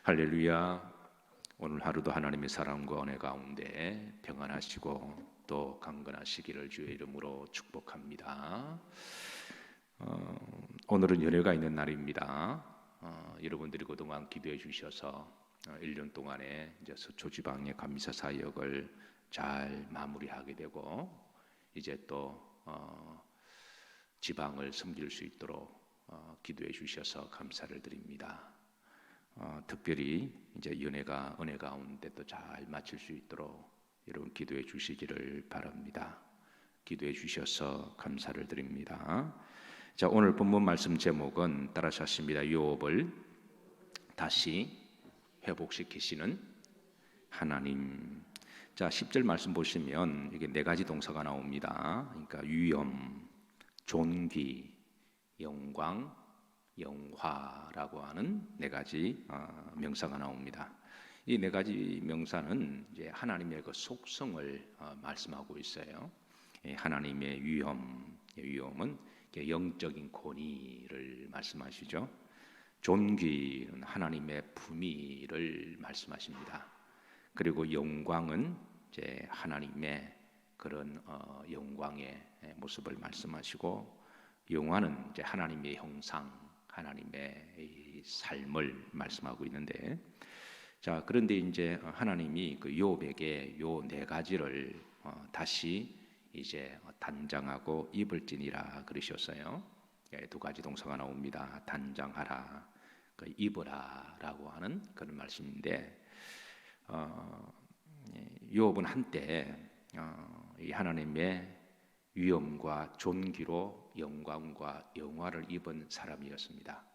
할렐루야. 오늘 하루도 하나님의 사랑과 은혜 가운데 평안하시고 또 강건하시기를 주의 이름으로 축복합니다. 오늘은 연휴가 있는 날입니다. 여러분들이 그동안 기도해 주셔서 1년 동안에 이제 서초지방의 감리사 사역을 잘 마무리하게 되고 이제 또 지방을 섬길 수 있도록 기도해 주셔서 감사를 드립니다. 특별히 이제 은혜 가운데 또 잘 마칠 수 있도록 여러분 기도해 주시기를 바랍니다. 기도해 주셔서 감사를 드립니다. 자, 오늘 본문 말씀 제목은 따라서 하십니다. 욥을 다시 회복시키시는 하나님. 자, 10절 말씀 보시면 이게 네 가지 동사가 나옵니다. 그러니까 위엄, 존귀, 영광, 영화라고 하는 네 가지 명사가 나옵니다. 이 네 가지 명사는 이제 하나님의 그 속성을 말씀하고 있어요. 하나님의 위엄은 영적인 권위를 말씀하시죠. 존귀는 하나님의 품위를 말씀하십니다. 그리고 영광은 이제 하나님의 그런 영광의 모습을 말씀하시고, 영화는 이제 하나님의 형상, 하나님의 삶을 말씀하고 있는데, 자, 그런데 이제 하나님이 그 욥에게 요 네 가지를 다시 이제 단장하고 입을지니라 그러셨어요. 두 가지 동사가 나옵니다. 단장하라, 그 입으라라고 하는 그런 말씀인데, 욥은 한때 이 하나님의 위엄과 존귀로 영광과 영화를 입은 사람이었습니다.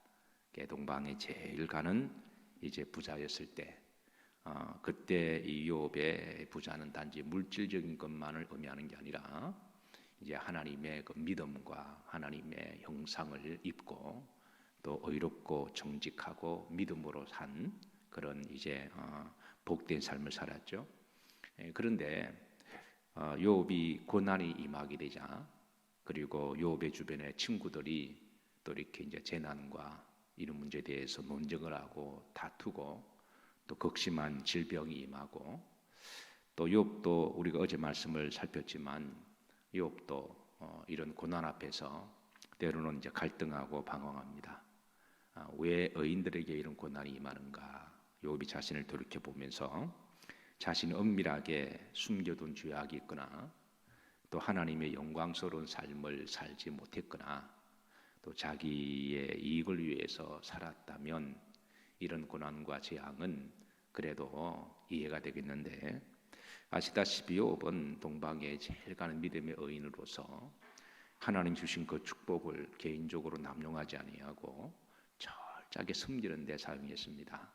동방에 제일 가는 이제 부자였을 때, 그때 이 욥의 부자는 단지 물질적인 것만을 의미하는 게 아니라 이제 하나님의 그 믿음과 하나님의 형상을 입고 또 의롭고 정직하고 믿음으로 산 그런 이제 복된 삶을 살았죠. 그런데 욥이 고난이 임하게 되자, 그리고 욥의 주변의 친구들이 또 이렇게 이제 재난과 이런 문제에 대해서 논쟁을 하고 다투고 또 극심한 질병이 임하고, 또 욥도 우리가 어제 말씀을 살폈지만 욥도 이런 고난 앞에서 때로는 이제 갈등하고 방황합니다. 왜 의인들에게 이런 고난이 임하는가? 욥이 자신을 돌이켜 보면서 자신이 은밀하게 숨겨둔 죄악이 있거나, 또 하나님의 영광스러운 삶을 살지 못했거나, 또 자기의 이익을 위해서 살았다면 이런 고난과 재앙은 그래도 이해가 되겠는데, 아시다시피 욥은 동방에 제일 가는 믿음의 의인으로서 하나님 주신 그 축복을 개인적으로 남용하지 아니하고 철저하게 섬기는 데 사용했습니다.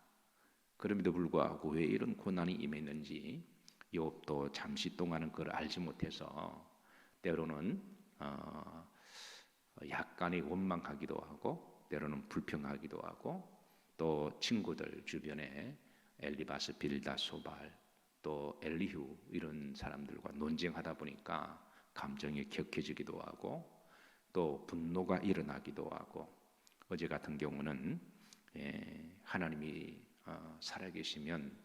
그럼에도 불구하고 왜 이런 고난이 임했는지 욥도 잠시 동안은 그걸 알지 못해서 때로는 약간의 원망하기도 하고, 때로는 불평하기도 하고, 또 친구들 주변에 엘리바스, 빌다, 소발, 또 엘리후 이런 사람들과 논쟁하다 보니까 감정이 격해지기도 하고, 또 분노가 일어나기도 하고, 어제 같은 경우는 하나님이 살아계시면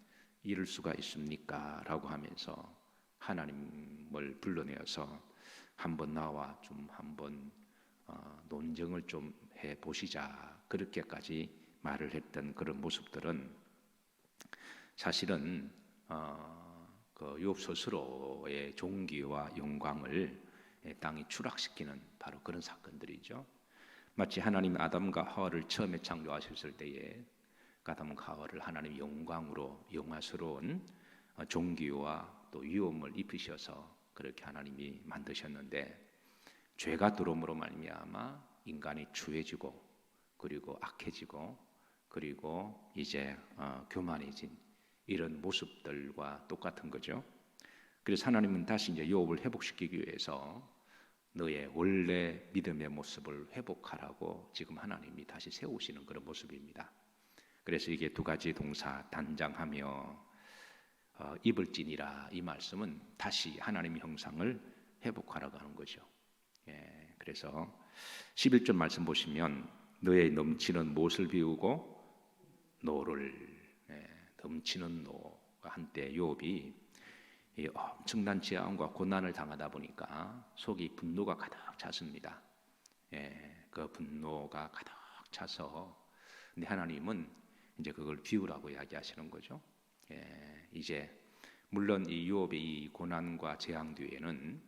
이럴 수가 있습니까? 라고 하면서 하나님을 불러내어서 한번 나와 좀 한번 논쟁을 좀 해보시자, 그렇게까지 말을 했던 그런 모습들은 사실은 그 욥 스스로의 존귀와 영광을 땅에 추락시키는 바로 그런 사건들이죠. 마치 하나님 아담과 하와를 처음에 창조하셨을 때에 아담과 하와를 하나님의 영광으로 영화스러운 존귀와 또 위엄을 입히셔서 그렇게 하나님이 만드셨는데, 죄가 들어옴으로 말미암아 인간이 추해지고 그리고 악해지고 그리고 이제 교만해진 이런 모습들과 똑같은 거죠. 그래서 하나님은 다시 이제 욥을 회복시키기 위해서 너의 원래 믿음의 모습을 회복하라고 지금 하나님이 다시 세우시는 그런 모습입니다. 그래서 이게 두 가지 동사, 단장하며 입을지니라, 이 말씀은 다시 하나님의 형상을 회복하라고 하는 거죠. 그래서 11절 말씀 보시면 너의 넘치는 못을 비우고 노를 넘치는 노가 한때 욥이 이 엄청난 재앙과 고난을 당하다 보니까 속이 분노가 가득 찼습니다. 그 분노가 가득 차서 근데 하나님은 이제 그걸 비우라고 이야기하시는 거죠. 이제 물론 이 욥의 이 고난과 재앙 뒤에는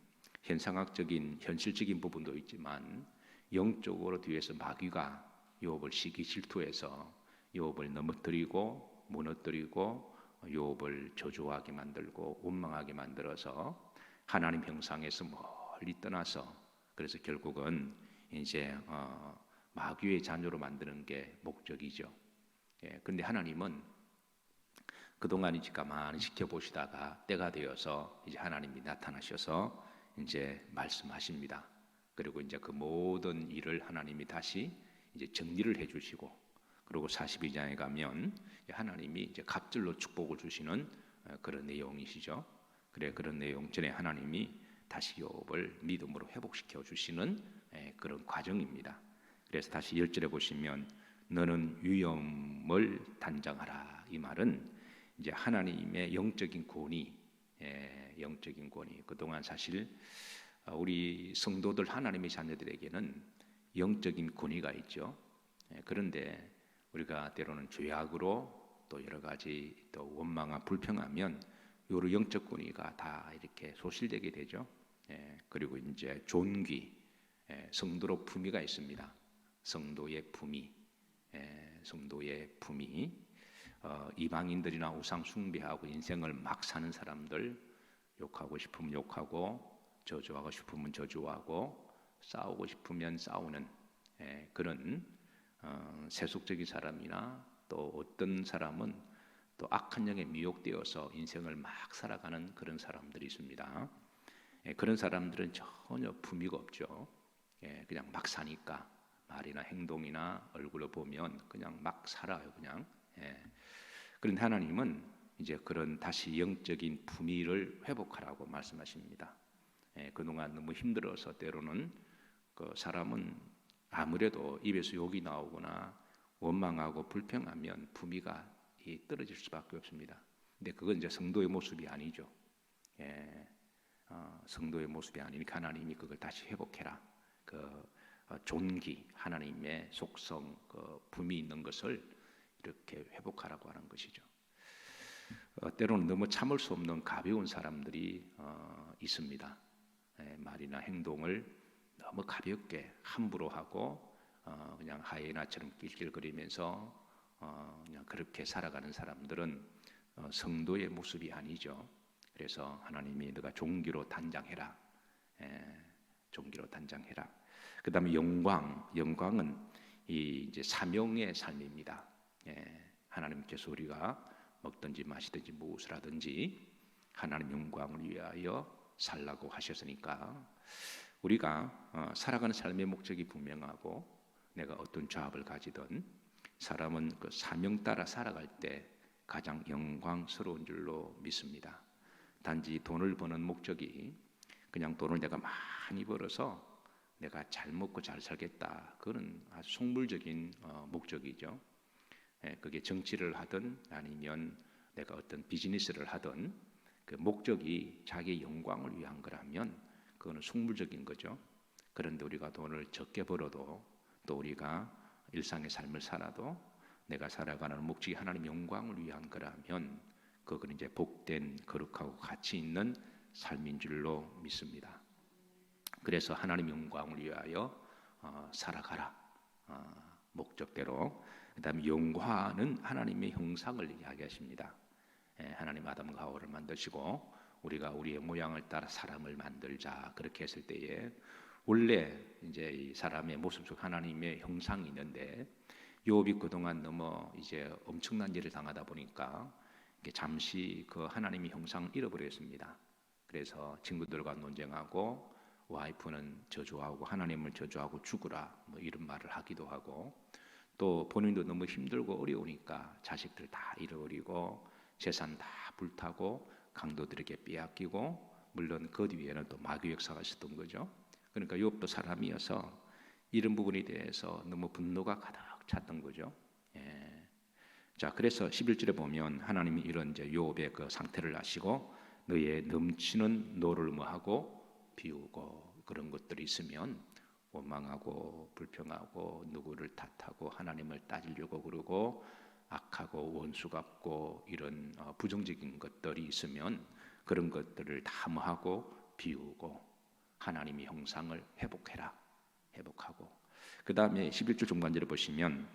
현상학적인 현실적인 부분도 있지만 영적으로 뒤에서 마귀가 욥을 시기 질투해서 욥을 넘어뜨리고 무너뜨리고 욥을 저주하게 만들고 원망하게 만들어서 하나님 형상에서 멀리 떠나서 그래서 결국은 이제 마귀의 자녀로 만드는 게 목적이죠. 그런데 하나님은 그동안 이제 가만히 지켜보시다가 때가 되어서 이제 하나님이 나타나셔서 이제 말씀하십니다. 그리고 이제 그 모든 일을 하나님이 다시 이제 정리를 해주시고, 그리고 42장에 가면 하나님이 이제 갑절로 축복을 주시는 그런 내용이시죠. 그래 그런 내용 전에 하나님이 다시 욥을 믿음으로 회복시켜 주시는 그런 과정입니다. 그래서 다시 10절에 보시면 너는 위엄을 단장하라. 이 말은 이제 하나님의 영적인 권위, 영적인 권위. 그동안 사실 우리 성도들 하나님의 자녀들에게는 영적인 권위가 있죠. 그런데 우리가 때로는 죄악으로 또 여러 가지 또 원망과 불평하면 요로 영적 권위가 다 이렇게 소실되게 되죠. 그리고 이제 존귀, 성도로 품위가 있습니다. 성도의 품위, 성도의 품위. 이방인들이나 우상 숭배하고 인생을 막 사는 사람들, 욕하고 싶으면 욕하고 저주하고 싶으면 저주하고 싸우고 싶으면 싸우는 그런 세속적인 사람이나 또 어떤 사람은 또 악한 영에 미혹되어서 인생을 막 살아가는 그런 사람들이 있습니다. 그런 사람들은 전혀 품위가 없죠. 그냥 막 사니까 말이나 행동이나 얼굴을 보면 그냥 막 살아요, 그냥. 그런데 하나님은 이제 그런 다시 영적인 품위를 회복하라고 말씀하십니다. 그동안 너무 힘들어서 때로는 그 사람은 아무래도 입에서 욕이 나오거나 원망하고 불평하면 품위가 떨어질 수밖에 없습니다. 근데 그건 이제 성도의 모습이 아니죠. 성도의 모습이 아니니까 하나님이 그걸 다시 회복해라. 그 존귀, 하나님의 속성, 그 품위 있는 것을 이렇게 회복하라고 하는 것이죠. 때로는 너무 참을 수 없는 가벼운 사람들이 있습니다. 말이나 행동을 너무 가볍게 함부로 하고 그냥 하이에나처럼 낄낄거리면서 그냥 그렇게 살아가는 사람들은 성도의 모습이 아니죠. 그래서 하나님이 너가 종기로 단장해라. 종기로 단장해라. 그다음에 영광은 이 이제 사명의 삶입니다. 하나님께서 우리가 먹든지 마시든지 무엇을 하든지 하나님 영광을 위하여 살라고 하셨으니까 우리가 살아가는 삶의 목적이 분명하고 내가 어떤 조합을 가지든 사람은 그 사명 따라 살아갈 때 가장 영광스러운 줄로 믿습니다. 단지 돈을 버는 목적이 그냥 돈을 내가 많이 벌어서 내가 잘 먹고 잘 살겠다. 그건 아주 속물적인 목적이죠. 그게 정치를 하든 아니면 내가 어떤 비즈니스를 하든 그 목적이 자기의 영광을 위한 거라면 그거는 속물적인 거죠. 그런데 우리가 돈을 적게 벌어도 또 우리가 일상의 삶을 살아도 내가 살아가는 목적이 하나님 영광을 위한 거라면 그건 이제 복된 거룩하고 가치 있는 삶인 줄로 믿습니다. 그래서 하나님 영광을 위하여 살아가라. 목적대로. 그다음에 영화는 하나님의 형상을 이야기하십니다. 하나님 아담과 하와를 만드시고 우리가 우리의 모양을 따라 사람을 만들자 그렇게 했을 때에 원래 이제 이 사람의 모습 속 하나님의 형상이 있는데 욥이 그동안 너무 이제 엄청난 일을 당하다 보니까 잠시 그 하나님의 형상을 잃어버렸습니다. 그래서 친구들과 논쟁하고 와이프는 저주하고 하나님을 저주하고 죽으라 뭐 이런 말을 하기도 하고 또 본인도 너무 힘들고 어려우니까 자식들 다 잃어버리고 재산 다 불타고 강도들에게 빼앗기고 물론 그 뒤에는 또 마귀 역사가 있었던 거죠. 그러니까 욥도 사람이어서 이런 부분에 대해서 너무 분노가 가득 찼던 거죠. 자, 그래서 11절에 보면 하나님이 이런 이제 욥의 그 상태를 아시고 너의 넘치는 노를 뭐하고 비우고 그런 것들이 있으면 원망하고 불평하고 누구를 탓하고 하나님을 따지려고 그러고 악하고 원수 같고 이런 부정적인 것들이 있으면 그런 것들을 다 뭐하고 비우고 하나님의 형상을 회복하고 그 다음에 11절 중간절에 보시면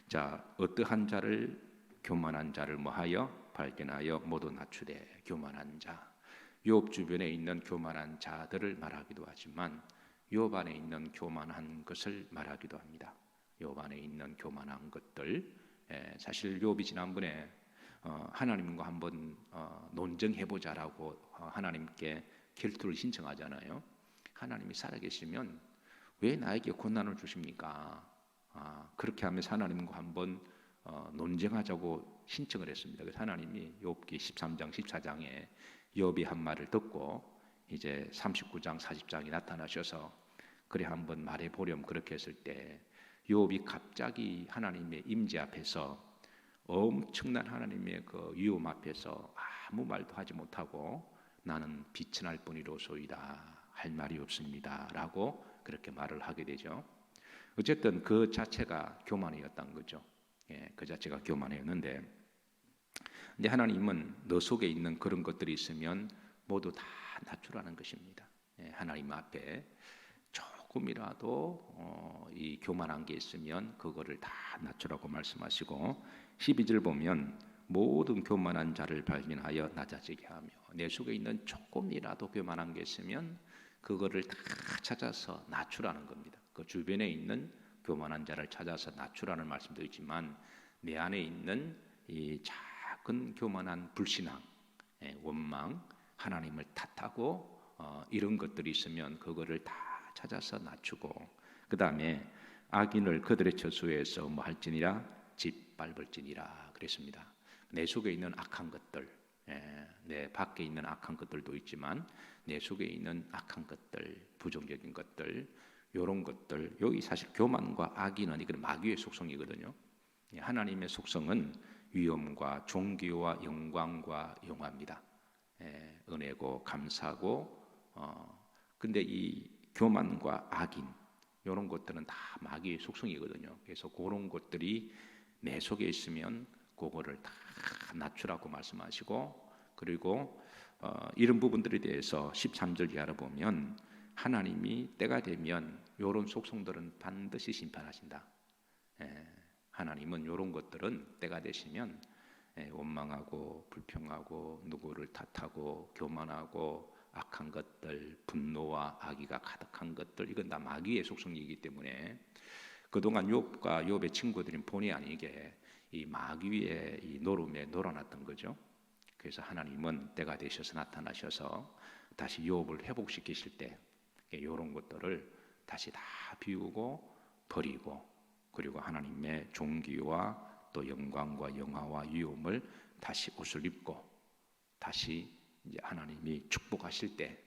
자 어떠한 자를 교만한 자를 뭐하여 발견하여 모두 낮추되 교만한 자 욥 주변에 있는 교만한 자들을 말하기도 하지만 욥 안에 있는 교만한 것을 말하기도 합니다. 욥 안에 있는 교만한 것들 사실 욥이 지난번에 하나님과 한번 논쟁해보자라고 하나님께 결투를 신청하잖아요. 하나님이 살아계시면 왜 나에게 고난을 주십니까? 그렇게 하면서 하나님과 한번 논쟁하자고 신청을 했습니다. 그래서 하나님이 욥기 13장 14장에 욥이 한 말을 듣고 이제 39장 40장이 나타나셔서 그래 한번 말해보렴 그렇게 했을 때 욥이 갑자기 하나님의 임재 앞에서 엄청난 하나님의 그 위엄 앞에서 아무 말도 하지 못하고 나는 비천할 뿐이로소이다 할 말이 없습니다 라고 그렇게 말을 하게 되죠. 어쨌든 그 자체가 교만이었던 거죠. 그 자체가 교만이었는데 근데 하나님은 너 속에 있는 그런 것들이 있으면 모두 다 낮추라는 것입니다. 하나님 앞에 조금이라도 이 교만한 게 있으면 그거를 다 낮추라고 말씀하시고 12절 보면 모든 교만한 자를 발견하여 낮아지게 하며 내 속에 있는 조금이라도 교만한 게 있으면 그거를 다 찾아서 낮추라는 겁니다. 그 주변에 있는 교만한 자를 찾아서 낮추라는 말씀도 있지만 내 안에 있는 이 작은 교만한 불신앙, 원망, 하나님을 탓하고 이런 것들이 있으면 그거를 다 찾아서 낮추고 그 다음에 악인을 그들의 처소에서 뭐 할지니라 짓밟을지니라 그랬습니다. 내 속에 있는 악한 것들, 내 밖에 있는 악한 것들도 있지만 내 속에 있는 악한 것들, 부정적인 것들, 이런 것들 여기 사실 교만과 악인은 이건 마귀의 속성이거든요. 하나님의 속성은 위엄과 존귀와 영광과 영화입니다. 은혜고 감사고 근데 이 교만과 악인 이런 것들은 다 마귀의 속성이거든요. 그래서 그런 것들이 내 속에 있으면 그거를 다 낮추라고 말씀하시고 그리고 이런 부분들에 대해서 13절 이하로 보면 하나님이 때가 되면 이런 속성들은 반드시 심판하신다. 하나님은 이런 것들은 때가 되시면 원망하고 불평하고 누구를 탓하고 교만하고 악한 것들 분노와 악의가 가득한 것들 이건 다 마귀의 속성이기 때문에 그동안 욥과 욥의 친구들은 본의 아니게 이 마귀의 이 노름에 놀아났던 거죠. 그래서 하나님은 때가 되셔서 나타나셔서 다시 욥을 회복시키실 때 이런 것들을 다시 다 비우고 버리고 그리고 하나님의 존귀와 또 영광과 영화와 위엄을 다시 옷을 입고 다시 이제 하나님이 축복하실 때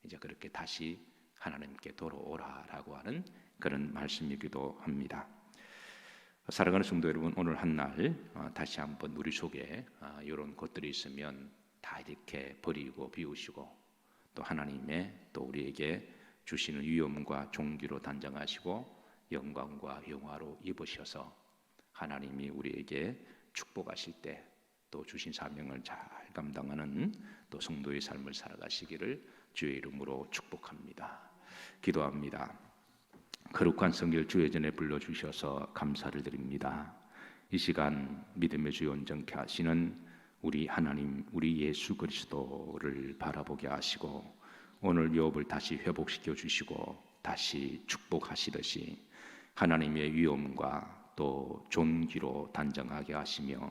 이제 그렇게 다시 하나님께 돌아오라라고 하는 그런 말씀이기도 합니다. 사랑하는 성도 여러분, 오늘 한날 다시 한번 우리 속에 이런 것들이 있으면 다 이렇게 버리고 비우시고 또 하나님의 또 우리에게 주시는 위엄과 존귀로 단장하시고 영광과 영화로 입으셔서 하나님이 우리에게 축복하실 때 또 주신 사명을 잘 감당하는 또 성도의 삶을 살아가시기를 주의 이름으로 축복합니다. 기도합니다. 거룩한 성결 주의 전에 불러주셔서 감사를 드립니다. 이 시간 믿음의 주 온전케 하시는 우리 하나님 우리 예수 그리스도를 바라보게 하시고 오늘 욥을 다시 회복시켜 주시고 다시 축복하시듯이 하나님의 위엄과 또 존귀로 단정하게 하시며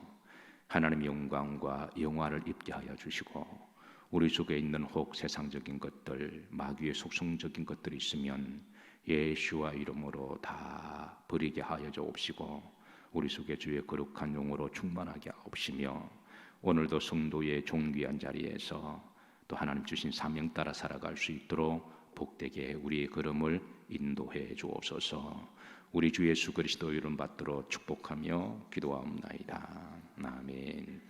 하나님의 영광과 영화를 입게 하여 주시고 우리 속에 있는 혹 세상적인 것들 마귀의 속성적인 것들이 있으면 예수와 이름으로 다 버리게 하여 주옵시고 우리 속에 주의 거룩한 영으로 충만하게 하옵시며 오늘도 성도의 존귀한 자리에서 또 하나님 주신 사명 따라 살아갈 수 있도록 복되게 우리의 걸음을 인도해 주옵소서. 우리 주 예수 그리스도 이름 받들어 축복하며 기도하옵나이다. 아멘.